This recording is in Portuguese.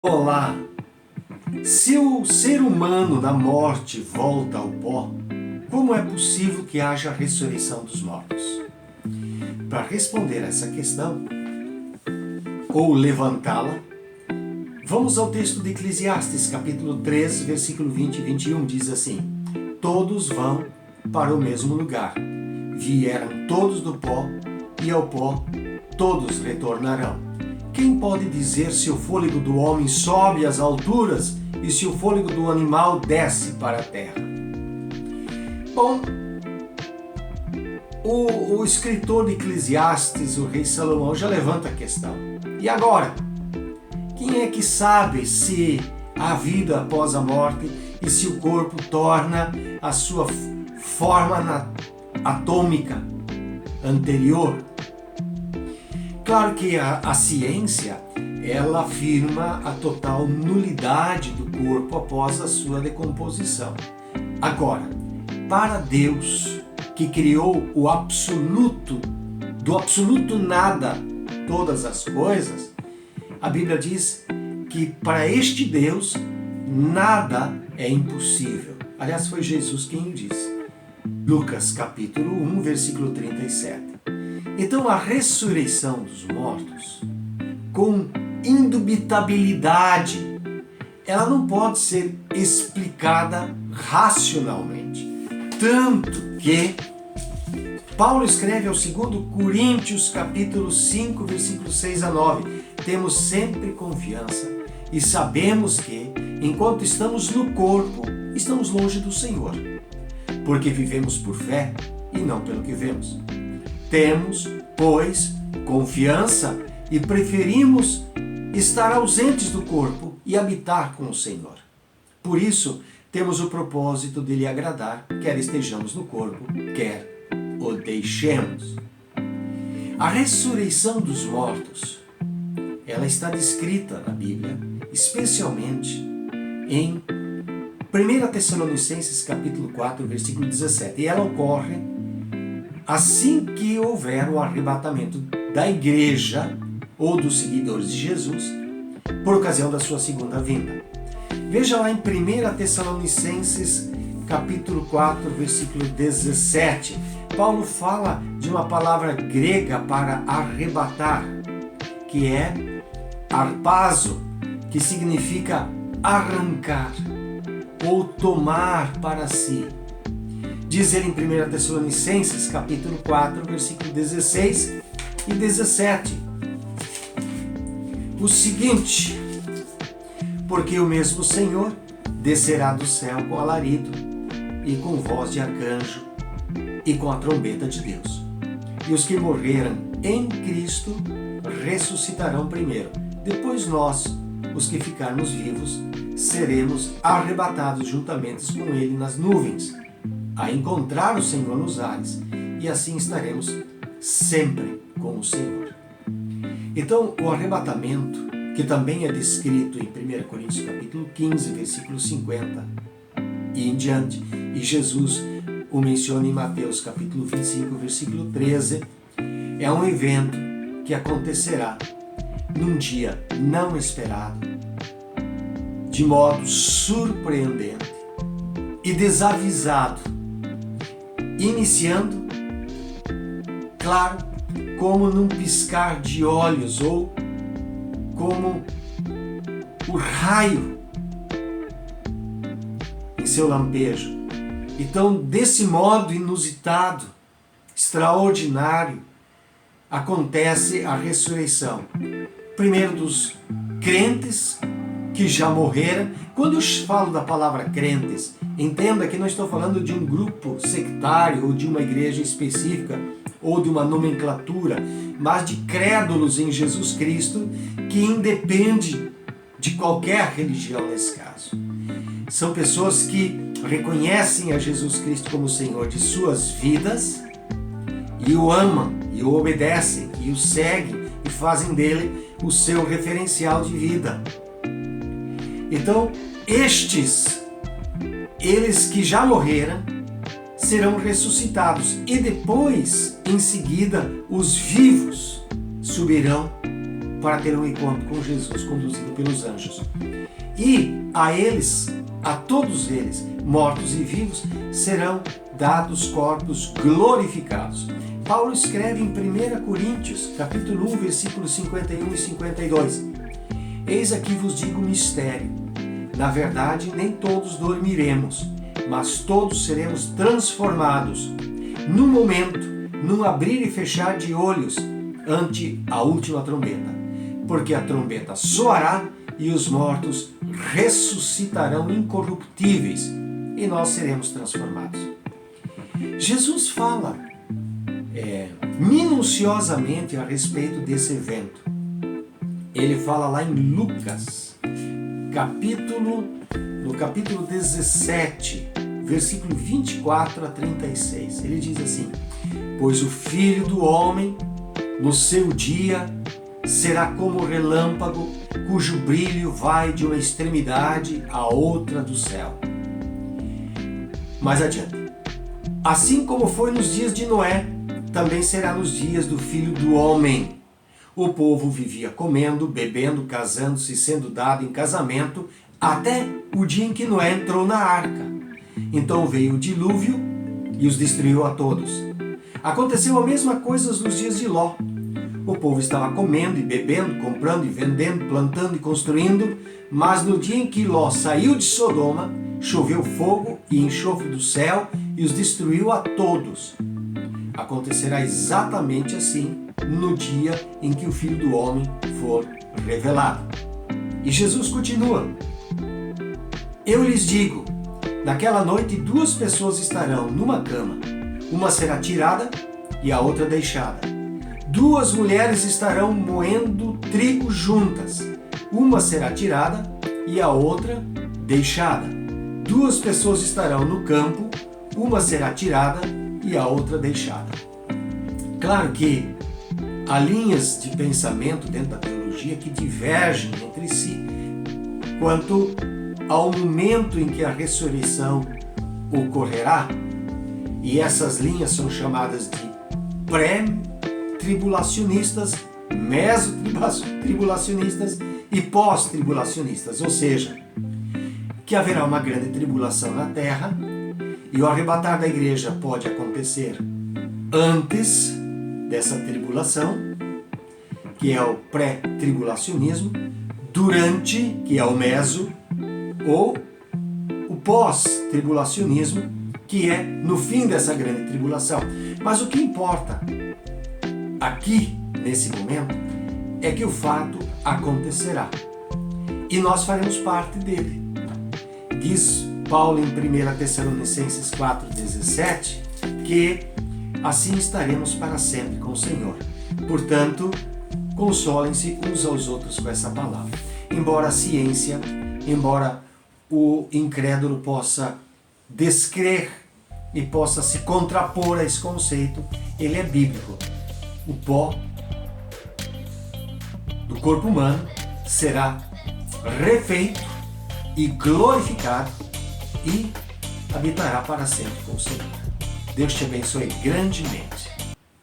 Olá! Se o ser humano na morte volta ao pó, como é possível que haja a ressurreição dos mortos? Para responder essa questão, ou levantá-la, vamos ao texto de Eclesiastes, capítulo 3, versículo 20 e 21, diz assim: todos vão para o mesmo lugar, vieram todos do pó, e ao pó todos retornarão. Quem pode dizer se o fôlego do homem sobe às alturas e se o fôlego do animal desce para a terra? Bom, o escritor de Eclesiastes, o rei Salomão, já levanta a questão. E agora? Quem é que sabe se há vida após a morte e se o corpo torna a sua forma atômica anterior? Claro que a ciência, ela afirma a total nulidade do corpo após a sua decomposição. Agora, para Deus, que criou o absoluto, do absoluto nada, todas as coisas, a Bíblia diz que para este Deus, nada é impossível. Aliás, foi Jesus quem o disse. Lucas capítulo 1, versículo 37. Então a ressurreição dos mortos, com indubitabilidade, ela não pode ser explicada racionalmente. Tanto que Paulo escreve ao 2 Coríntios capítulo 5, versículo 6 a 9, temos sempre confiança e sabemos que, enquanto estamos no corpo, estamos longe do Senhor, porque vivemos por fé e não pelo que vemos. Temos, pois, confiança e preferimos estar ausentes do corpo e habitar com o Senhor. Por isso, temos o propósito de lhe agradar, quer estejamos no corpo, quer o deixemos. A ressurreição dos mortos, ela está descrita na Bíblia, especialmente em 1 Tessalonicenses capítulo 4, versículo 17. E ela ocorre assim que houver o arrebatamento da igreja ou dos seguidores de Jesus por ocasião da sua segunda vinda. Veja lá em 1 Tessalonicenses capítulo 4, versículo 17. Paulo fala de uma palavra grega para arrebatar, que é harpazo, que significa arrancar ou tomar para si. Diz ele em 1 Tessalonicenses, capítulo 4, versículo 16 e 17. O seguinte: porque o mesmo Senhor descerá do céu com alarido e com voz de arcanjo e com a trombeta de Deus. E os que morreram em Cristo ressuscitarão primeiro. Depois nós, os que ficarmos vivos, seremos arrebatados juntamente com ele nas nuvens, a encontrar o Senhor nos ares, e assim estaremos sempre com o Senhor. Então, o arrebatamento, que também é descrito em 1 Coríntios capítulo 15, versículo 50 e em diante, e Jesus o menciona em Mateus capítulo 25, versículo 13, é um evento que acontecerá num dia não esperado, de modo surpreendente e desavisado, iniciando, claro, como num piscar de olhos ou como o raio em seu lampejo. Então, desse modo inusitado, extraordinário, acontece a ressurreição. Primeiro dos crentes que já morreram. Quando eu falo da palavra crentes, entenda que não estou falando de um grupo sectário ou de uma igreja específica ou de uma nomenclatura, mas de crédulos em Jesus Cristo que independe de qualquer religião nesse caso. São pessoas que reconhecem a Jesus Cristo como Senhor de suas vidas e o amam, e o obedecem, e o seguem e fazem dele o seu referencial de vida. Então, eles que já morreram, serão ressuscitados e depois, em seguida, os vivos subirão para ter um encontro com Jesus, conduzido pelos anjos. E a todos eles, mortos e vivos, serão dados corpos glorificados. Paulo escreve em 1 Coríntios, capítulo 1, versículos 51 e 52. Eis aqui vos digo um mistério. Na verdade, nem todos dormiremos, mas todos seremos transformados, num momento, num abrir e fechar de olhos, ante a última trombeta. Porque a trombeta soará e os mortos ressuscitarão incorruptíveis e nós seremos transformados. Jesus fala minuciosamente a respeito desse evento. Ele fala lá em Lucas, no capítulo 17, versículo 24 a 36. Ele diz assim: pois o Filho do Homem, no seu dia, será como o relâmpago, cujo brilho vai de uma extremidade à outra do céu. Mais adiante. Assim como foi nos dias de Noé, também será nos dias do Filho do Homem. O povo vivia comendo, bebendo, casando-se, sendo dado em casamento, até o dia em que Noé entrou na arca. Então veio o dilúvio e os destruiu a todos. Aconteceu a mesma coisa nos dias de Ló. O povo estava comendo e bebendo, comprando e vendendo, plantando e construindo, mas no dia em que Ló saiu de Sodoma, choveu fogo e enxofre do céu e os destruiu a todos. Acontecerá exatamente assim no dia em que o Filho do Homem for revelado. E Jesus continua: eu lhes digo, naquela noite 2 pessoas estarão numa cama, uma será tirada e a outra deixada. 2 mulheres estarão moendo trigo juntas, uma será tirada e a outra deixada. 2 pessoas estarão no campo, uma será tirada e a outra deixada. Claro que há linhas de pensamento dentro da teologia que divergem entre si quanto ao momento em que a ressurreição ocorrerá, e essas linhas são chamadas de pré-tribulacionistas, mesotribulacionistas e pós-tribulacionistas, ou seja, que haverá uma grande tribulação na terra e o arrebatar da igreja pode acontecer antes dessa tribulação, que é o pré-tribulacionismo, durante, que é o meso, ou o pós-tribulacionismo, que é no fim dessa grande tribulação. Mas o que importa aqui, nesse momento, é que o fato acontecerá e nós faremos parte dele. Diz Paulo em 1 Tessalonicenses 4,17 que assim estaremos para sempre com o Senhor. Portanto, consolem-se uns aos outros com essa palavra. Embora a ciência, embora o incrédulo possa descrer e possa se contrapor a esse conceito, ele é bíblico. O pó do corpo humano será refeito e glorificado e habitará para sempre com o Senhor. Deus te abençoe grandemente.